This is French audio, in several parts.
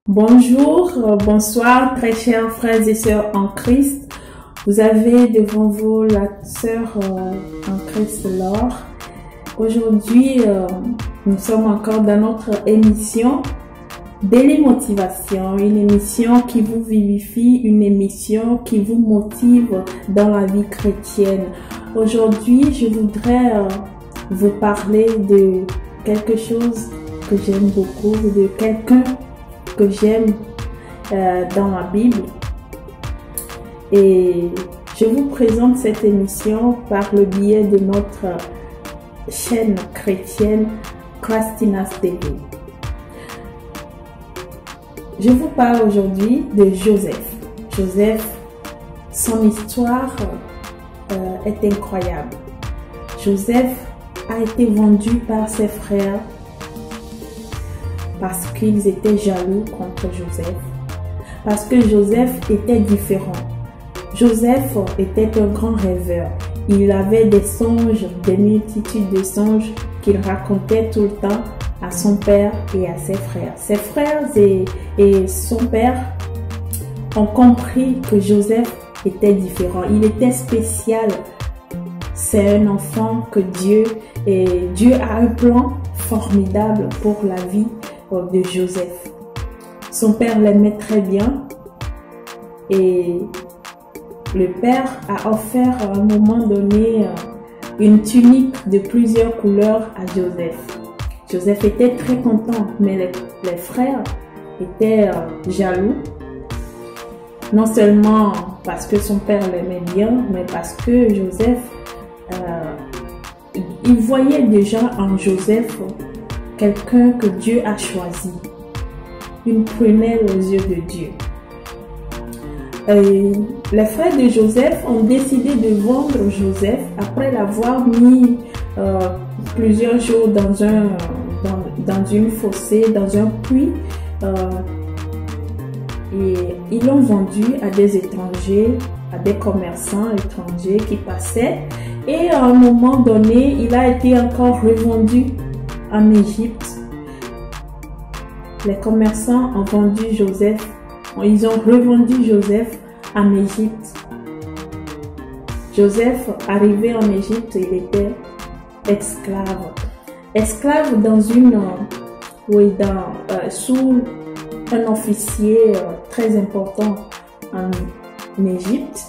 Bonjour, bonsoir, très chers frères et sœurs en Christ. Vous avez devant vous la sœur en Christ Laure. Aujourd'hui, nous sommes encore dans notre émission Daily Motivation, une émission qui vous vivifie, une émission qui vous motive dans la vie chrétienne. Aujourd'hui, je voudrais vous parler de quelque chose que j'aime beaucoup, de quelqu'un que j'aime dans la Bible. Et je vous présente cette émission par le biais de notre chaîne chrétienne Christinas TV. Je vous parle aujourd'hui de Joseph. Joseph, son histoire est incroyable. Joseph a été vendu par ses frères parce qu'ils étaient jaloux contre Joseph, parce que Joseph était différent. Joseph était un grand rêveur. Il avait des songes, des multitudes de songes qu'il racontait tout le temps à son père et à ses frères. Ses frères et son père ont compris que Joseph était différent. Il était spécial. C'est un enfant que Dieu a un plan formidable pour la vie de Joseph. Son père l'aimait très bien et le père a offert à un moment donné une tunique de plusieurs couleurs à Joseph. Joseph était très content, mais les frères étaient jaloux, non seulement parce que son père l'aimait bien, mais parce que Joseph, il voyait déjà en Joseph quelqu'un que Dieu a choisi, une prunelle aux yeux de Dieu. Les frères de Joseph ont décidé de vendre Joseph après l'avoir mis plusieurs jours dans une fossée, dans un puits. Et ils l'ont vendu à des étrangers, à des commerçants étrangers qui passaient. Et à un moment donné, il a été encore revendu en Égypte. Les commerçants ont vendu Joseph. Ils ont revendu Joseph en Égypte. Joseph, arrivé en Égypte, il était esclave. Esclave sous un officier très important en Égypte.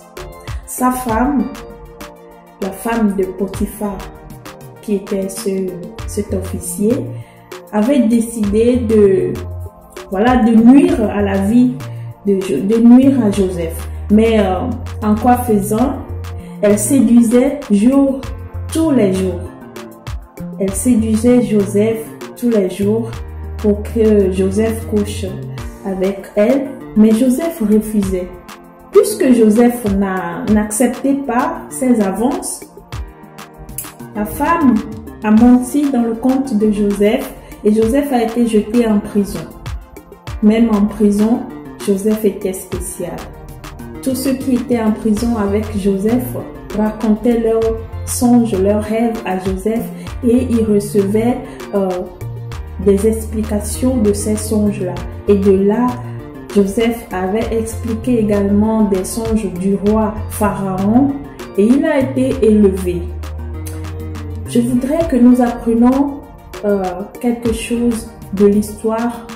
Sa femme, la femme de Potiphar, qui était cet officier, avait décidé de nuire à la vie, de nuire à Joseph. Mais en quoi faisant? Elle séduisait tous les jours. Elle séduisait Joseph tous les jours pour que Joseph couche avec elle. Mais Joseph refusait. Puisque Joseph n'acceptait pas ses avances, la femme a menti dans le compte de Joseph et Joseph a été jeté en prison. Même en prison, Joseph était spécial. Tous ceux qui étaient en prison avec Joseph racontaient leurs songes, leurs rêves à Joseph et ils recevaient des explications de ces songes-là. Et de là, Joseph avait expliqué également des songes du roi Pharaon et il a été élevé. Je voudrais que nous apprenions quelque chose de l'histoire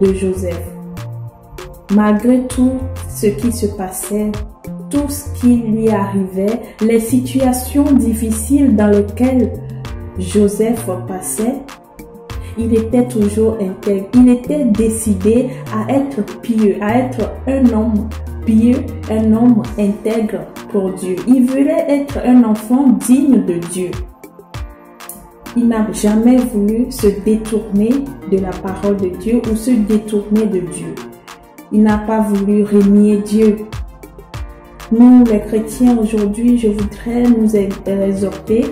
de Joseph. Malgré tout ce qui se passait, tout ce qui lui arrivait, les situations difficiles dans lesquelles Joseph passait, il était toujours intègre. Il était décidé à être pieux, à être un homme pieux, un homme intègre pour Dieu. Il voulait être un enfant digne de Dieu. Il n'a jamais voulu se détourner de la parole de Dieu ou se détourner de Dieu. Il n'a pas voulu renier Dieu. Nous, les chrétiens, aujourd'hui, je voudrais nous exhorter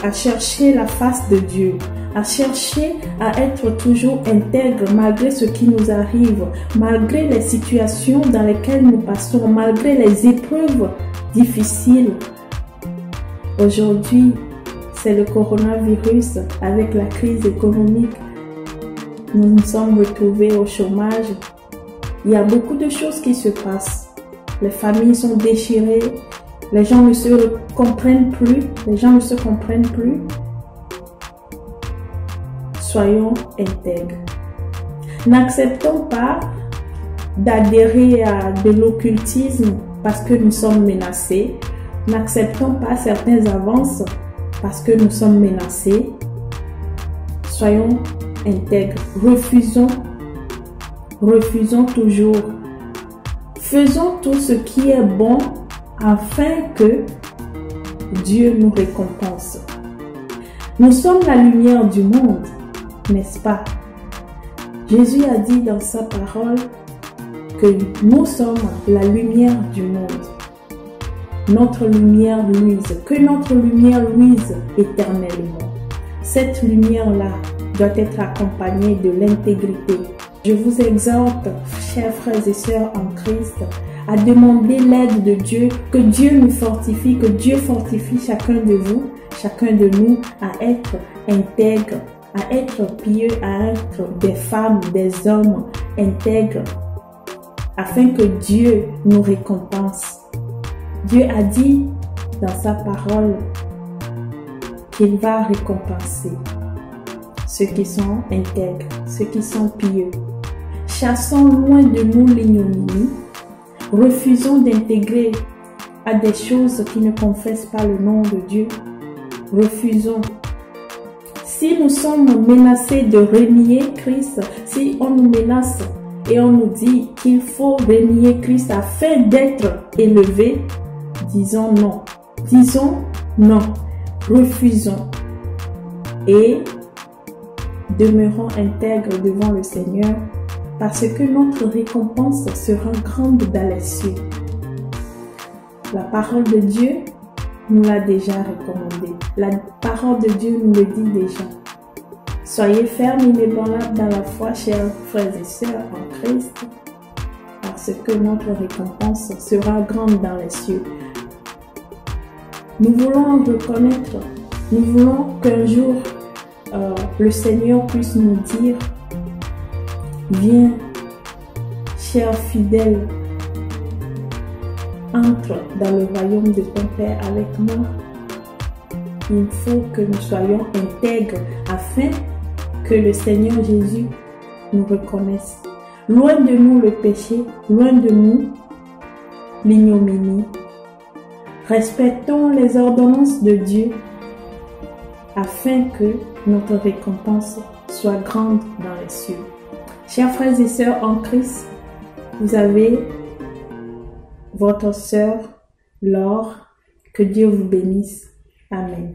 à chercher la face de Dieu, à chercher à être toujours intègre malgré ce qui nous arrive, malgré les situations dans lesquelles nous passons, malgré les épreuves difficiles. Aujourd'hui, c'est le coronavirus avec la crise économique. Nous nous sommes retrouvés au chômage. Il y a beaucoup de choses qui se passent. Les familles sont déchirées. Les gens ne se comprennent plus. Soyons intègres. N'acceptons pas d'adhérer à de l'occultisme parce que nous sommes menacés. N'acceptons pas certaines avances parce que nous sommes menacés. Soyons intègres. Refusons toujours. Faisons tout ce qui est bon afin que Dieu nous récompense. Nous sommes la lumière du monde, n'est-ce pas? Jésus a dit dans sa parole que nous sommes la lumière du monde. Notre lumière luise, que notre lumière luise éternellement. Cette lumière-là doit être accompagnée de l'intégrité. Je vous exhorte, chers frères et sœurs en Christ, à demander l'aide de Dieu, que Dieu nous fortifie, que Dieu fortifie chacun de vous, chacun de nous, à être intègres, à être pieux, à être des femmes, des hommes intègres, afin que Dieu nous récompense. Dieu a dit dans sa parole qu'il va récompenser ceux qui sont intègres, ceux qui sont pieux. Chassons loin de nous l'ignominie. Refusons d'intégrer à des choses qui ne confessent pas le nom de Dieu. Refusons. Si nous sommes menacés de renier Christ, si on nous menace et on nous dit qu'il faut renier Christ afin d'être élevé, disons non. Disons non. Refusons. Et demeurons intègres devant le Seigneur parce que notre récompense sera grande dans les cieux. La parole de Dieu nous l'a déjà recommandé. La parole de Dieu nous le dit déjà. Soyez fermes et inébranlables dans la foi, chers frères et sœurs en Christ, parce que notre récompense sera grande dans les cieux. Nous voulons reconnaître, nous voulons qu'un jour le Seigneur puisse nous dire: viens, cher fidèle, entre dans le royaume de ton Père avec moi. Il faut que nous soyons intègres afin que le Seigneur Jésus nous reconnaisse. Loin de nous le péché, loin de nous l'ignominie. Respectons les ordonnances de Dieu afin que notre récompense soit grande dans les cieux. Chers frères et sœurs en Christ, vous avez votre sœur Laure. Que Dieu vous bénisse. Amen.